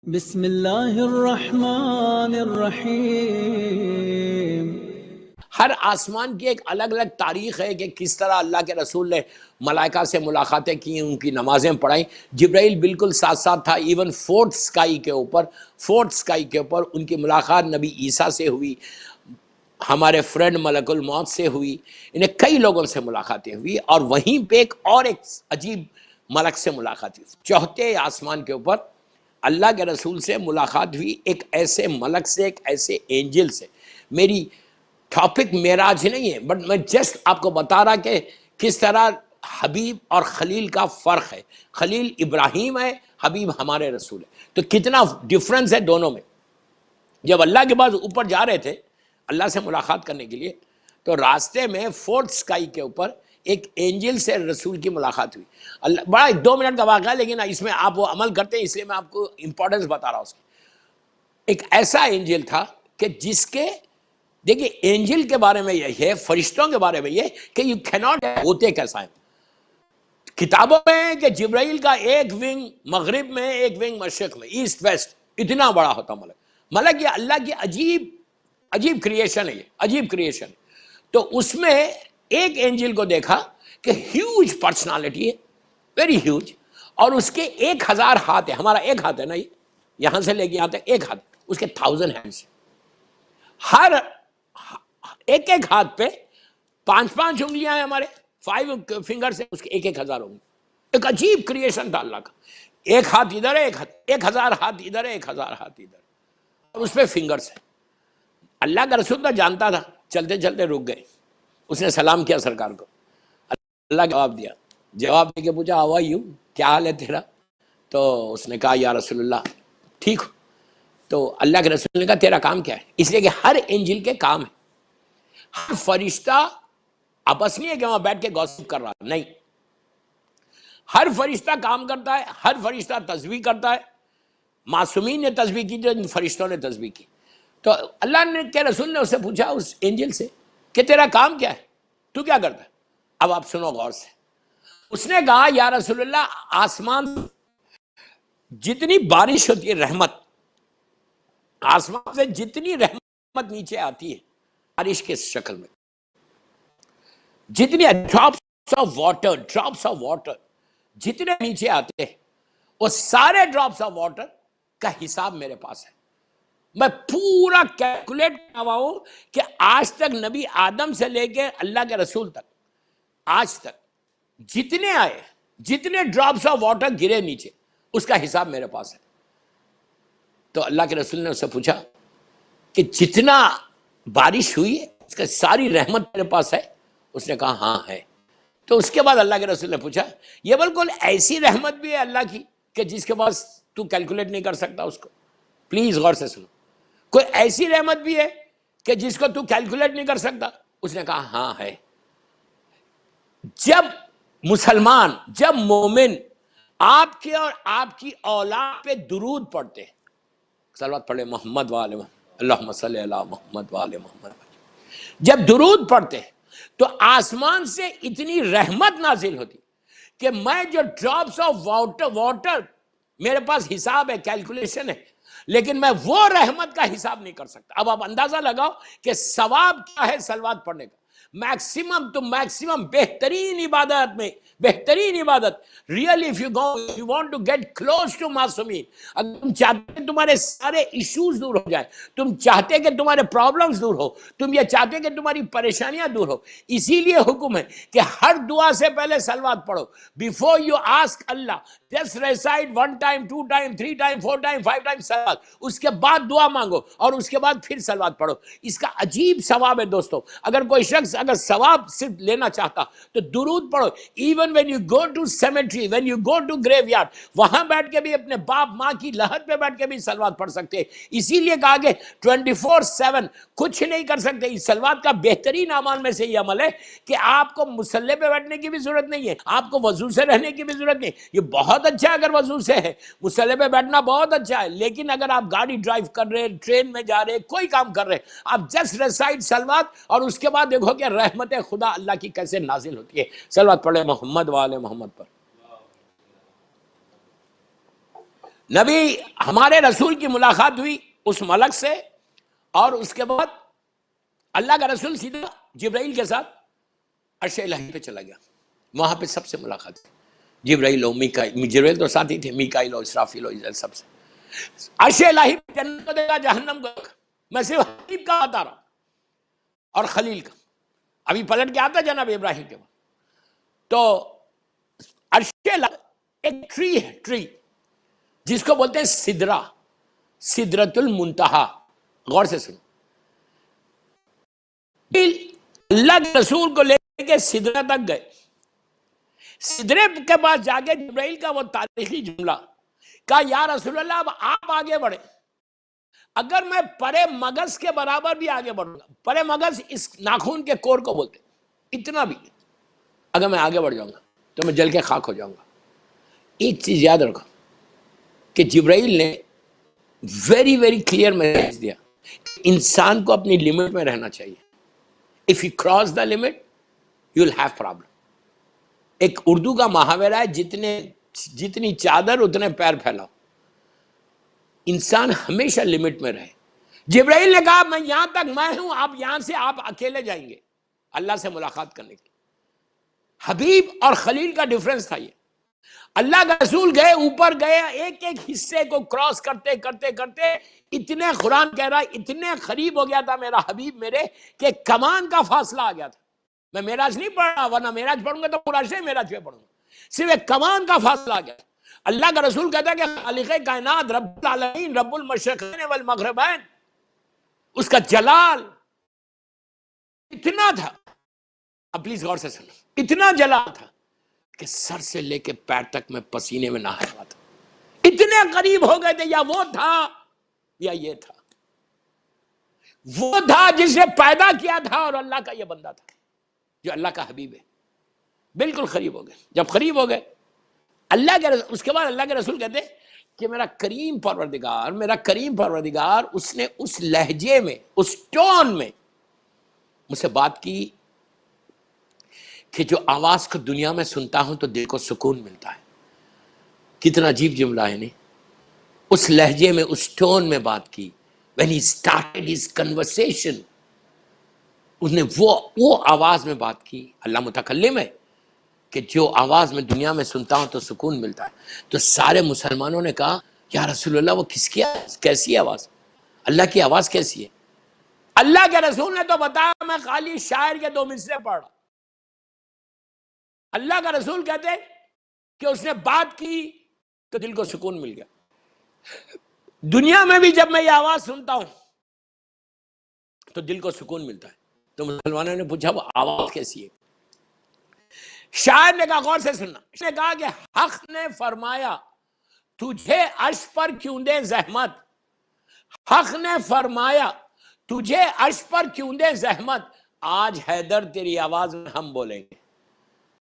بسم اللہ الرحمن الرحیم۔ ہر آسمان کی ایک الگ الگ تاریخ ہے کہ کس طرح اللہ کے رسول نے ملائکہ سے ملاقاتیں کی، ان کی نمازیں پڑھائیں۔ جبرائیل بالکل ساتھ ساتھ تھا، ایون فورتھ سکائی کے اوپر ان کی ملاقات نبی عیسیٰ سے ہوئی، ہمارے فرینڈ ملک الموت سے ہوئی، انہیں کئی لوگوں سے ملاقاتیں ہوئی، اور وہیں پہ ایک عجیب ملک سے ملاقات ہوئی۔ چوتھے آسمان کے اوپر اللہ کے رسول سے ملاقات ہوئی، ایک ایسے ملک سے، ایک ایسے اینجل سے۔ میری ٹاپک معراج نہیں ہے، بٹ میں جسٹ آپ کو بتا رہا کہ کس طرح حبیب اور خلیل کا فرق ہے۔ خلیل ابراہیم ہے، حبیب ہمارے رسول ہے، تو کتنا ڈفرنس ہے دونوں میں۔ جب اللہ کے بعد اوپر جا رہے تھے اللہ سے ملاقات کرنے کے لیے، تو راستے میں فورتھ سکائی کے اوپر ایک اینجل سے رسول کی ملاقات ہوئی۔ اللہ بڑا 2 منٹ کا واقعہ ہے، لیکن اس میں آپ وہ عمل کرتے ہیں، اس لیے میں آپ کو امپورٹنس بتا رہا ہوں اس کی۔ ایک ایسا اینجل تھا کہ جس کے، دیکھیے اینجل کے بارے میں یہ ہے، فرشتوں کے بارے میں یہ کہ یو کیناٹ، ہوتے کیسا ہے۔ کتابوں میں ہے کہ جبرائیل کا ایک ونگ مغرب میں، ایک ونگ مشرق میں، ایسٹ ویسٹ، اتنا بڑا ہوتا ملک یہ اللہ کی عجیب کریشن ہے، یہ عجیب کریشن۔ تو اس میں ایک اینجل کو دیکھا کہ ہیوج پرسنالٹی ہے، ویری ہیوج، اور اس کے 1000 ہاتھ ہے۔ ہمارا ایک ہاتھ ہے نا، یہ یہاں سے لے کے یہاں تک ایک ہاتھ، اس کے 1000 ہینڈز، ہر ایک ہاتھ پہ 5 انگلیاں ہیں، ہمارے 5 فنگرز ہیں، اس کے 1000 انگلی۔ ایک عجیب کریشن تھا اللہ کا، ایک ہاتھ ادھر ہے، 1000 ہاتھ ادھر ہے، 1000 ہاتھ ادھر، اور اس پہ فنگرز ہیں۔ اللہ کا رسول تو جانتا تھا، چلتے چلتے رک گئے، اس نے سلام کیا سرکار کو، اللہ جواب دیا، جواب دے کے پوچھا ہاؤ آر یو، کیا حال ہے تیرا؟ تو اس نے کہا یا رسول اللہ ٹھیک ہو۔ تو اللہ کے رسول نے کہا تیرا کام کیا ہے؟ اس لیے کہ ہر اینجل کے کام ہے، ہر فرشتہ آپس نہیں ہے کہ وہاں بیٹھ کے گوسپ کر رہا، نہیں، ہر فرشتہ کام کرتا ہے، ہر فرشتہ تسبیح کرتا ہے۔ معصومین نے تسبیح کی جو ان فرشتوں نے تسبیح کی۔ تو اللہ کے رسول نے اس سے پوچھا، اس اینجل سے، کہ تیرا کام کیا ہے، تو کیا کرتا ہے؟ اب آپ سنو غور سے۔ اس نے کہا یا رسول اللہ، آسمان جتنی بارش ہوتی ہے، رحمت، آسمان سے جتنی رحمت نیچے آتی ہے بارش کے شکل میں، جتنی ڈراپس آف واٹر جتنے نیچے آتے ہیں، وہ سارے ڈراپس آف واٹر کا حساب میرے پاس ہے۔ میں پورا کیلکولیٹ کر رہا ہوں کہ آج تک نبی آدم سے لے کے اللہ کے رسول تک، آج تک جتنے آئے، جتنے ڈراپس آف واٹر گرے نیچے، اس کا حساب میرے پاس ہے۔ تو اللہ کے رسول نے اس سے پوچھا کہ جتنا بارش ہوئی ہے اس کا ساری رحمت میرے پاس ہے؟ اس نے کہا ہاں ہے۔ تو اس کے بعد اللہ کے رسول نے پوچھا یہ بالکل ایسی رحمت بھی ہے اللہ کی کہ جس کے پاس تو کیلکولیٹ نہیں کر سکتا اس کو؟ پلیز غور سے سنو، کوئی ایسی رحمت بھی ہے کہ جس کو تو کیلکولیٹ نہیں کر سکتا؟ اس نے کہا ہاں ہے۔ جب مسلمان، جب مومن آپ کے اور آپ کی اولاد پہ درود پڑھتے ہیں، صلوات پڑھے محمد والے محمد، اللہم صلی علی محمد والے محمد، جب درود پڑھتے ہیں تو آسمان سے اتنی رحمت نازل ہوتی کہ میں جو ڈراپس آف واٹر میرے پاس حساب ہے، کیلکولیشن ہے، لیکن میں وہ رحمت کا حساب نہیں کر سکتا۔ اب آپ اندازہ لگاؤ کہ ثواب کیا ہے صلوات پڑھنے کا۔ میکسیمم تو میکسیمم، بہترین عبادت میں بہترین عبادت، really if you want to get close to معصومین، اگر تم چاہتے کہ تمہارے سارے ایشوز دور ہو جائیں، تم چاہتے کہ تمہارے پرابلمز دور ہو، تم یہ چاہتے کہ تمہاری پریشانیاں دور ہو، اسی لیے حکم ہے کہ ہر دعا سے پہلے صلوات پڑھو۔ before you ask Allah just recite 1 time 2 time 3 time 4 time 5 time صلوات، اس کے بعد دعا مانگو اور اس کے بعد پھر صلوات پڑھو۔ اس کا عجیب ثواب ہے دوستو۔ اگر کوئی شخص اگر ثواب صرف لینا چاہتا تو درود پڑھو۔ Even when you go to cemetery, when you go to graveyard، وہاں بیٹھ کے بھی اپنے باپ ماں کی لحد پہ بیٹھ کے بھی صلوات پڑھ سکتے ہیں۔ اسی لیے کہا کہ 24/7 کچھ نہیں کر سکتے۔ اس صلوات کا بہترین اعمال میں سے یہ عمل ہے کہ آپ کو مصلی پہ بیٹھنے کی بھی ضرورت نہیں ہے، آپ کو وضو سے رہنے کی بھی ضرورت نہیں۔ یہ بہت اچھا ہے اگر وضو سے ہے، مصلی پہ بیٹھنا بہت اچھا ہے، لیکن اگر آپ گاڑی ڈرائیو کر رہے، ٹرین میں جا رہے، کوئی کام کر رہے، آپ جسٹ ریسائٹ صلوات، اور اس کے بعد دیکھو کہ رحمت خدا اللہ کی کیسے نازل ہوتی ہے۔ صلوات پڑھے محمد والے محمد پر۔ نبی ہمارے رسول کی ملاقات ہوئی اس ملک سے، اور اس کے بعد اللہ کا رسول سیدھا جبرائیل کے ساتھ عرش الہی پہ چلا گیا، وہاں پہ سب سے ملاقات ہوئی، جبرائیل اور میکائیل، جبرائیل تو ساتھ ہی تھے، میکائیل اور اسرافیل اور سب سے۔ عرش الہی پہ جنت کو دیکھا، جہنم کو دیکھا، میں صرف حبیب کا بتا رہا ہوں اور خلیل کا، ابھی پلٹ کے آتا جناب ابراہیم کے بعد۔ تو عرش الہی ایک ٹری ہے، ٹری جس کو بولتے ہیں سدرہ، سدرۃ المنتہا، غور سے سنو، اللہ کے رسول کو لے کے سدرہ تک گئے، سدرے کے پاس جا کے جبرائیل کا وہ تاریخی جملہ کہا یا رسول اللہ اب آپ آگے بڑھے، اگر میں پرے مغز کے برابر بھی آگے بڑھوں گا، پرے مغز اس ناخون کے کور کو بولتے ہیں، اتنا بھی اگر میں آگے بڑھ جاؤں گا تو میں جل کے خاک ہو جاؤں گا۔ ایک چیز یاد رکھو کہ جبرائیل نے ویری ویری کلیئر میسج دیا، انسان کو اپنی لمٹ میں رہنا چاہیے، if you cross the limit you will have problem۔ ایک اردو کا محاورہ ہے، جتنی چادر اتنے پیر پھیلاؤ، انسان ہمیشہ لمٹ میں رہے۔ جبرائیل نے کہا میں یہاں تک میں ہوں، آپ یہاں سے آپ اکیلے جائیں گے اللہ سے ملاقات کرنے کے لیے۔ حبیب اور خلیل کا ڈیفرنس تھا یہ، اللہ کا رسول گئے، اوپر گئے، ایک ایک حصے کو کراس کرتے کرتے کرتے اتنے، قرآن کہہ رہا ہے اتنے قریب ہو گیا تھا میرا حبیب میرے کہ کمان کا فاصلہ آ گیا تھا۔ میں معراج نہیں پڑھ رہا، ورنہ معراج پڑھوں گا تو پورا سے معراج پہ پڑھوں گا، صرف ایک کمان کا فاصلہ آ گیا۔ اللہ کا رسول کہتا ہے کہ خالق کائنات، رب العالمین، رب المشرقین والمغربین، اس کا جلال اتنا تھا، اب پلیز غور سے سنو، اتنا جلال تھا کہ سر سے لے کے پیر تک میں پسینے میں نہایا ہوا تھا، اتنے قریب ہو گئے تھے، یا وہ تھا یا یہ تھا، وہ تھا جسے پیدا کیا تھا اور اللہ کا یہ بندہ تھا جو اللہ کا حبیب ہے، بالکل قریب ہو گئے۔ جب قریب ہو گئے اللہ کے رسول، اس کے بعد اللہ کے رسول کہتے کہ میرا کریم پروردگار، میرا کریم پروردگار، اس نے اس لہجے میں، اس ٹون میں مجھ سے بات کی کہ جو آواز کو دنیا میں سنتا ہوں تو دل کو سکون ملتا ہے۔ کتنا عجیب جملہ ہے نہیں، اس لہجے میں، اس ٹون میں بات کی۔ when he started his conversation، اس نے وہ آواز میں بات کی، اللہ متکلم ہے، کہ جو آواز میں دنیا میں سنتا ہوں تو سکون ملتا ہے۔ تو سارے مسلمانوں نے کہا یا رسول اللہ وہ کس کی آواز، کیسی آواز، اللہ کی آواز کیسی ہے؟ اللہ کے رسول نے تو بتایا میں خالی شاعر کے 2 مصرے پڑھ رہا۔ اللہ کا رسول کہتے کہ اس نے بات کی تو دل کو سکون مل گیا۔ دنیا میں بھی جب میں یہ آواز سنتا ہوں تو دل کو سکون ملتا ہے۔ تو مسلمانوں نے پوچھا وہ آواز کیسی ہے؟ شاعر نے کہا غور سے سننا، اس نے کہا کہ حق نے فرمایا تجھے عرش پر کیوں دے زحمت، حق نے فرمایا تجھے عرش پر کیوں دے زحمت، آج حیدر تیری آواز میں ہم بولیں گے۔